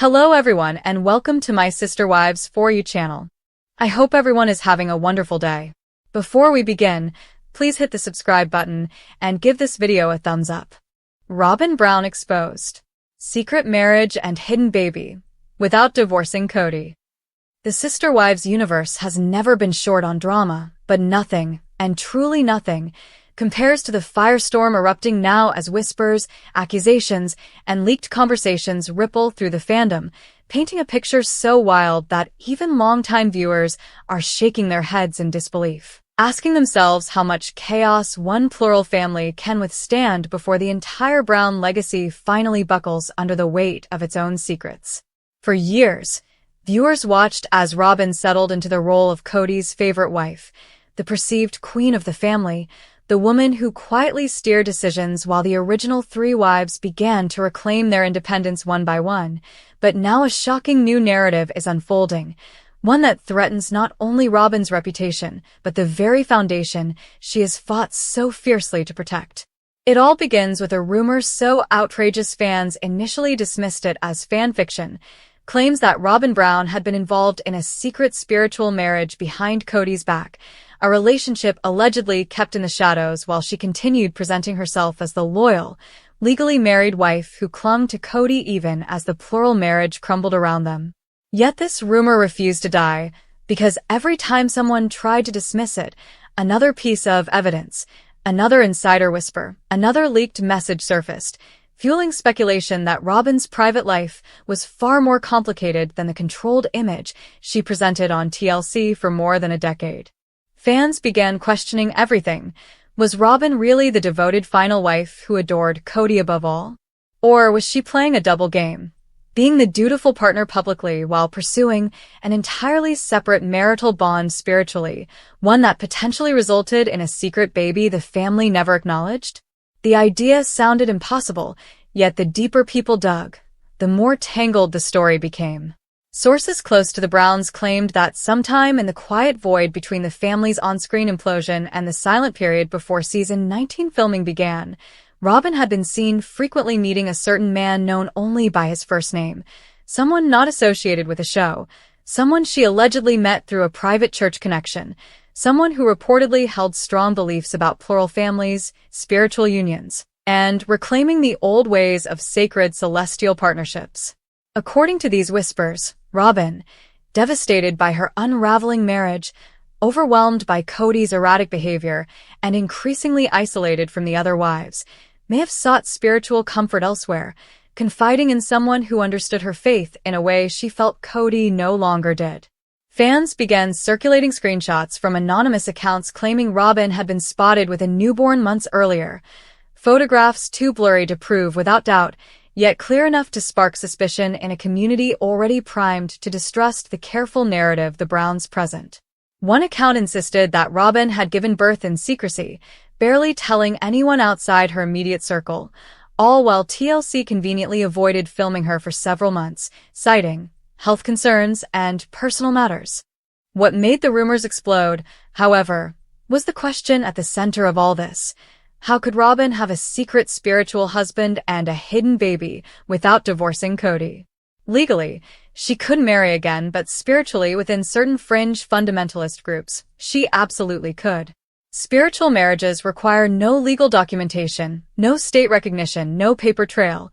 Hello everyone and welcome to my Sister Wives For You channel. I hope everyone is having a wonderful day. Before we begin, please hit the subscribe button and give this video a thumbs up. Robyn Brown exposed. Secret marriage and hidden baby, without divorcing Kody. The Sister Wives universe has never been short on drama, but nothing, and truly nothing, compares to the firestorm erupting now as whispers, accusations, and leaked conversations ripple through the fandom, painting a picture so wild that even longtime viewers are shaking their heads in disbelief, asking themselves how much chaos one plural family can withstand before the entire Brown legacy finally buckles under the weight of its own secrets. For years, viewers watched as Robyn settled into the role of Kody's favorite wife, the perceived queen of the family, the woman who quietly steered decisions while the original three wives began to reclaim their independence one by one. But now a shocking new narrative is unfolding, one that threatens not only Robyn's reputation, but the very foundation she has fought so fiercely to protect. It all begins with a rumor so outrageous fans initially dismissed it as fan fiction, claims that Robyn Brown had been involved in a secret spiritual marriage behind Kody's back, a relationship allegedly kept in the shadows while she continued presenting herself as the loyal, legally married wife who clung to Kody even as the plural marriage crumbled around them. Yet this rumor refused to die, because every time someone tried to dismiss it, another piece of evidence, another insider whisper, another leaked message surfaced, fueling speculation that Robyn's private life was far more complicated than the controlled image she presented on TLC for more than a decade. Fans began questioning everything. Was Robyn really the devoted final wife who adored Kody above all? Or was she playing a double game, being the dutiful partner publicly while pursuing an entirely separate marital bond spiritually, one that potentially resulted in a secret baby the family never acknowledged? The idea sounded impossible, yet the deeper people dug, the more tangled the story became. Sources close to the Browns claimed that sometime in the quiet void between the family's on-screen implosion and the silent period before season 19 filming began, Robyn had been seen frequently meeting a certain man known only by his first name, someone not associated with the show, someone she allegedly met through a private church connection, someone who reportedly held strong beliefs about plural families, spiritual unions, and reclaiming the old ways of sacred celestial partnerships. According to these whispers, Robyn, devastated by her unraveling marriage, overwhelmed by Kody's erratic behavior, and increasingly isolated from the other wives, may have sought spiritual comfort elsewhere, confiding in someone who understood her faith in a way she felt Kody no longer did. Fans began circulating screenshots from anonymous accounts claiming Robyn had been spotted with a newborn months earlier, photographs too blurry to prove without doubt, yet clear enough to spark suspicion in a community already primed to distrust the careful narrative the Browns present. One account insisted that Robyn had given birth in secrecy, barely telling anyone outside her immediate circle, all while TLC conveniently avoided filming her for several months, citing health concerns and personal matters. What made the rumors explode, however, was the question at the center of all this. How could Robyn have a secret spiritual husband and a hidden baby without divorcing Kody? Legally, she could marry again, but spiritually, within certain fringe fundamentalist groups, she absolutely could. Spiritual marriages require no legal documentation, no state recognition, no paper trail,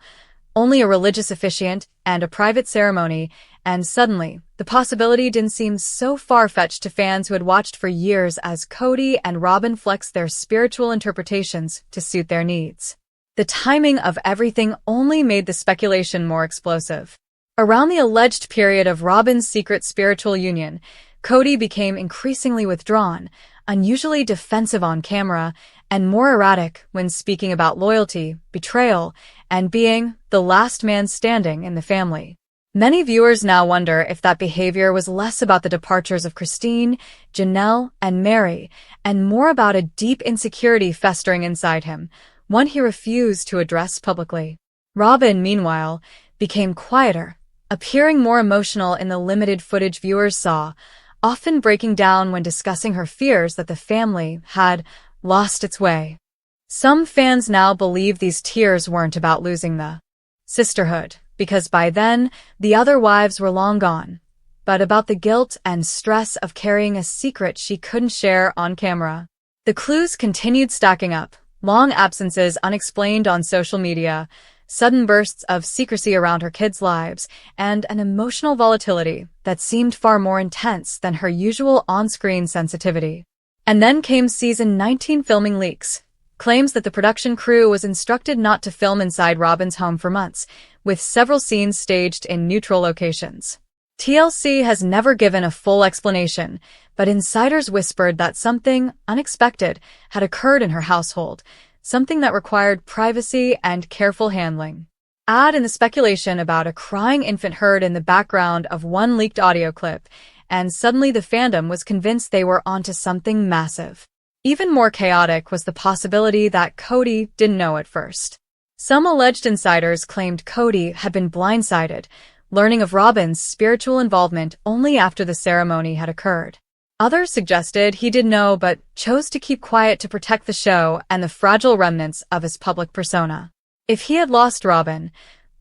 only a religious officiant and a private ceremony, and suddenly, the possibility didn't seem so far-fetched to fans who had watched for years as Kody and Robyn flexed their spiritual interpretations to suit their needs. The timing of everything only made the speculation more explosive. Around the alleged period of Robyn's secret spiritual union, Kody became increasingly withdrawn, unusually defensive on camera, and more erratic when speaking about loyalty, betrayal, and being the last man standing in the family. Many viewers now wonder if that behavior was less about the departures of Christine, Janelle, and Mary, and more about a deep insecurity festering inside him, one he refused to address publicly. Robyn, meanwhile, became quieter, appearing more emotional in the limited footage viewers saw, often breaking down when discussing her fears that the family had lost its way. Some fans now believe these tears weren't about losing the sisterhood, because by then, the other wives were long gone, but about the guilt and stress of carrying a secret she couldn't share on camera. The clues continued stacking up: long absences unexplained on social media, sudden bursts of secrecy around her kids' lives, and an emotional volatility that seemed far more intense than her usual on-screen sensitivity. And then came season 19 filming leaks. Claims that the production crew was instructed not to film inside Robyn's home for months, with several scenes staged in neutral locations. TLC has never given a full explanation, but insiders whispered that something unexpected had occurred in her household, something that required privacy and careful handling. Add in the speculation about a crying infant heard in the background of one leaked audio clip, and suddenly the fandom was convinced they were onto something massive. Even more chaotic was the possibility that Kody didn't know at first. Some alleged insiders claimed Kody had been blindsided, learning of Robyn's spiritual involvement only after the ceremony had occurred. Others suggested he did know but chose to keep quiet to protect the show and the fragile remnants of his public persona. If he had lost Robyn,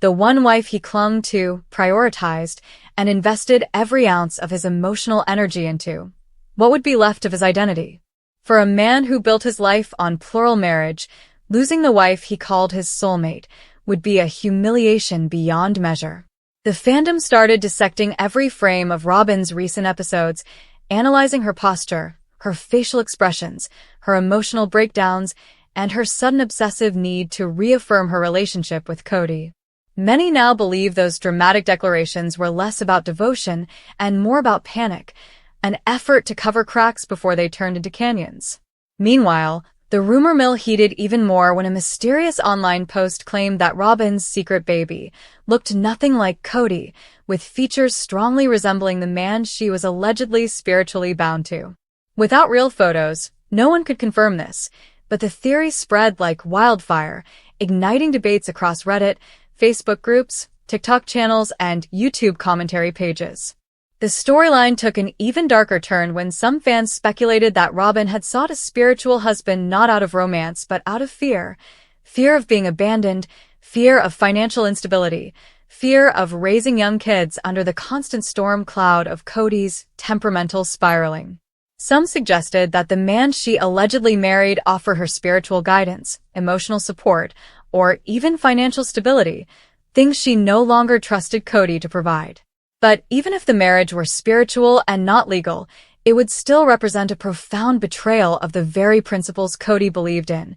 the one wife he clung to, prioritized, and invested every ounce of his emotional energy into, what would be left of his identity? For a man who built his life on plural marriage, losing the wife he called his soulmate would be a humiliation beyond measure. The fandom started dissecting every frame of Robyn's recent episodes, analyzing her posture, her facial expressions, her emotional breakdowns, and her sudden obsessive need to reaffirm her relationship with Kody. Many now believe those dramatic declarations were less about devotion and more about panic, an effort to cover cracks before they turned into canyons. Meanwhile, the rumor mill heated even more when a mysterious online post claimed that Robyn's secret baby looked nothing like Kody, with features strongly resembling the man she was allegedly spiritually bound to. Without real photos, no one could confirm this, but the theory spread like wildfire, igniting debates across Reddit, Facebook groups, TikTok channels, and YouTube commentary pages. The storyline took an even darker turn when some fans speculated that Robyn had sought a spiritual husband not out of romance but out of fear. Fear of being abandoned, fear of financial instability, fear of raising young kids under the constant storm cloud of Kody's temperamental spiraling. Some suggested that the man she allegedly married offered her spiritual guidance, emotional support, or even financial stability, things she no longer trusted Kody to provide. But even if the marriage were spiritual and not legal, it would still represent a profound betrayal of the very principles Kody believed in,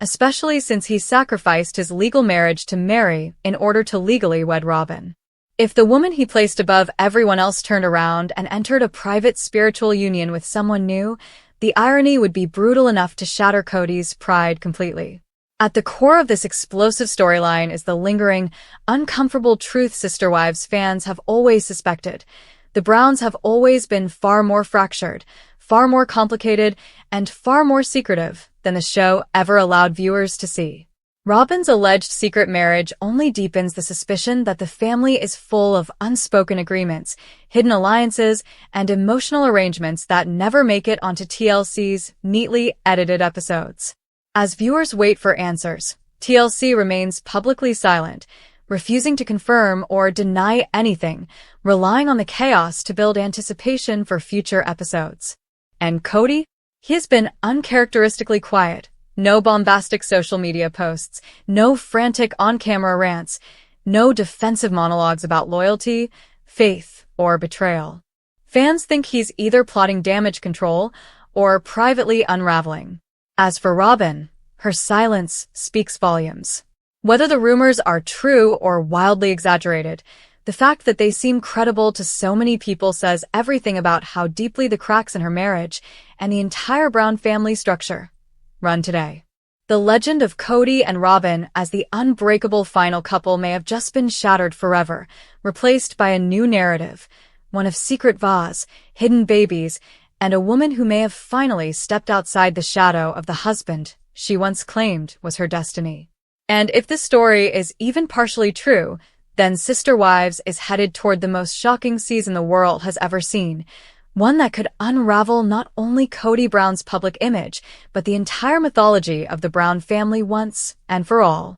especially since he sacrificed his legal marriage to marry in order to legally wed Robyn. If the woman he placed above everyone else turned around and entered a private spiritual union with someone new, the irony would be brutal enough to shatter Kody's pride completely. At the core of this explosive storyline is the lingering, uncomfortable truth Sister Wives fans have always suspected. The Browns have always been far more fractured, far more complicated, and far more secretive than the show ever allowed viewers to see. Robyn's alleged secret marriage only deepens the suspicion that the family is full of unspoken agreements, hidden alliances, and emotional arrangements that never make it onto TLC's neatly edited episodes. As viewers wait for answers, TLC remains publicly silent, refusing to confirm or deny anything, relying on the chaos to build anticipation for future episodes. And Kody? He has been uncharacteristically quiet. No bombastic social media posts, no frantic on-camera rants, no defensive monologues about loyalty, faith, or betrayal. Fans think he's either plotting damage control or privately unraveling. As for Robyn, her silence speaks volumes. Whether the rumors are true or wildly exaggerated, the fact that they seem credible to so many people says everything about how deeply the cracks in her marriage and the entire Brown family structure run today. The legend of Kody and Robyn as the unbreakable final couple may have just been shattered forever, replaced by a new narrative, one of secret vows, hidden babies, and a woman who may have finally stepped outside the shadow of the husband she once claimed was her destiny. And if this story is even partially true, then Sister Wives is headed toward the most shocking season the world has ever seen, one that could unravel not only Kody Brown's public image, but the entire mythology of the Brown family once and for all.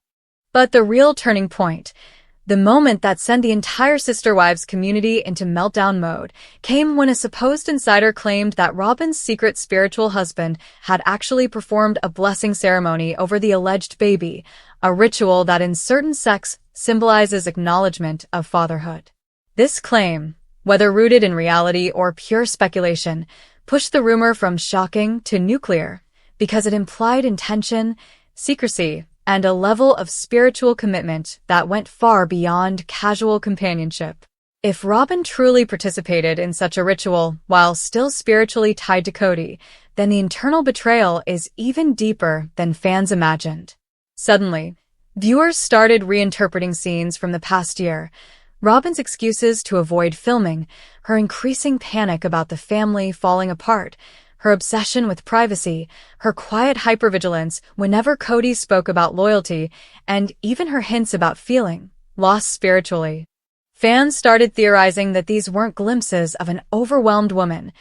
But the real turning point, The moment that sent the entire Sister Wives community into meltdown mode came when a supposed insider claimed that Robyn's secret spiritual husband had actually performed a blessing ceremony over the alleged baby, a ritual that in certain sects symbolizes acknowledgement of fatherhood. This claim, whether rooted in reality or pure speculation, pushed the rumor from shocking to nuclear because it implied intention, secrecy, and a level of spiritual commitment that went far beyond casual companionship. If Robyn truly participated in such a ritual while still spiritually tied to Kody, then the internal betrayal is even deeper than fans imagined. Suddenly, viewers started reinterpreting scenes from the past year. Robyn's excuses to avoid filming, her increasing panic about the family falling apart, her obsession with privacy, her quiet hypervigilance whenever Kody spoke about loyalty, and even her hints about feeling lost spiritually. Fans started theorizing that these weren't glimpses of an overwhelmed woman.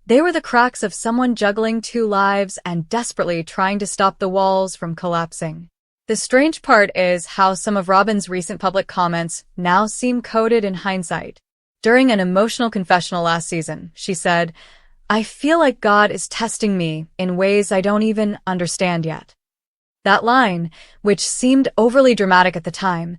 They were the cracks of someone juggling two lives and desperately trying to stop the walls from collapsing. The strange part is how some of Robyn's recent public comments now seem coded in hindsight. During an emotional confessional last season, she said, "I feel like God is testing me in ways I don't even understand yet." That line, which seemed overly dramatic at the time,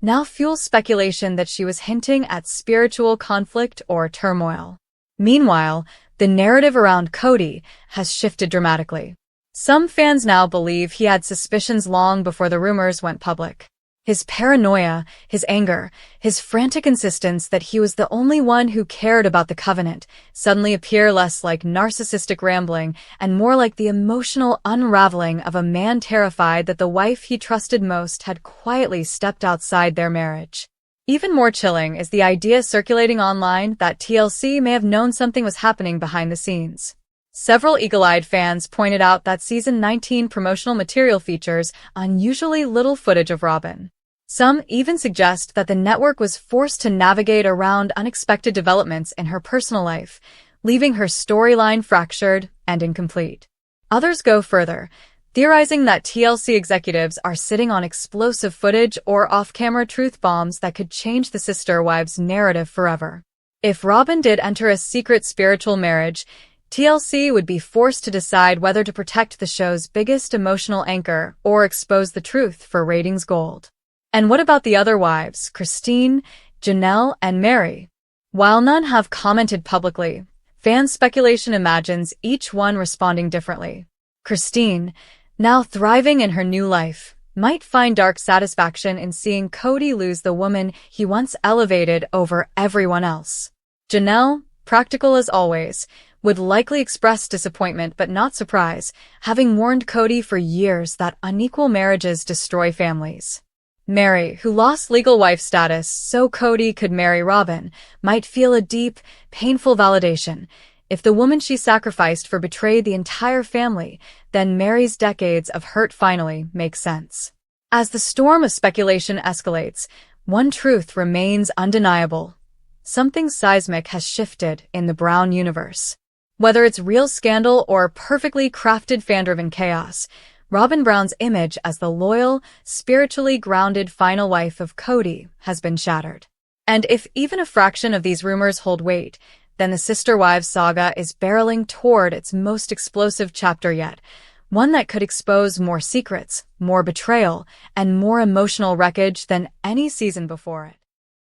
now fuels speculation that she was hinting at spiritual conflict or turmoil. Meanwhile, the narrative around Kody has shifted dramatically. Some fans now believe he had suspicions long before the rumors went public. His paranoia, his anger, his frantic insistence that he was the only one who cared about the covenant suddenly appear less like narcissistic rambling and more like the emotional unraveling of a man terrified that the wife he trusted most had quietly stepped outside their marriage. Even more chilling is the idea circulating online that TLC may have known something was happening behind the scenes. Several eagle-eyed fans pointed out that Season 19 promotional material features unusually little footage of Robyn. Some even suggest that the network was forced to navigate around unexpected developments in her personal life, leaving her storyline fractured and incomplete. Others go further, theorizing that TLC executives are sitting on explosive footage or off-camera truth bombs that could change the Sister Wives narrative forever. If Robyn did enter a secret spiritual marriage, TLC would be forced to decide whether to protect the show's biggest emotional anchor or expose the truth for ratings gold. And what about the other wives, Christine, Janelle, and Mary? While none have commented publicly, fan speculation imagines each one responding differently. Christine, now thriving in her new life, might find dark satisfaction in seeing Kody lose the woman he once elevated over everyone else. Janelle, practical as always, would likely express disappointment but not surprise, having warned Kody for years that unequal marriages destroy families. Mary, who lost legal wife status so Kody could marry Robyn, might feel a deep, painful validation. If the woman she sacrificed for betrayed the entire family, then Mary's decades of hurt finally make sense. As the storm of speculation escalates, one truth remains undeniable. Something seismic has shifted in the Brown universe. Whether it's real scandal or perfectly crafted fan-driven chaos, Robyn Brown's image as the loyal, spiritually grounded final wife of Kody has been shattered. And if even a fraction of these rumors hold weight, then the Sister Wives saga is barreling toward its most explosive chapter yet, one that could expose more secrets, more betrayal, and more emotional wreckage than any season before it.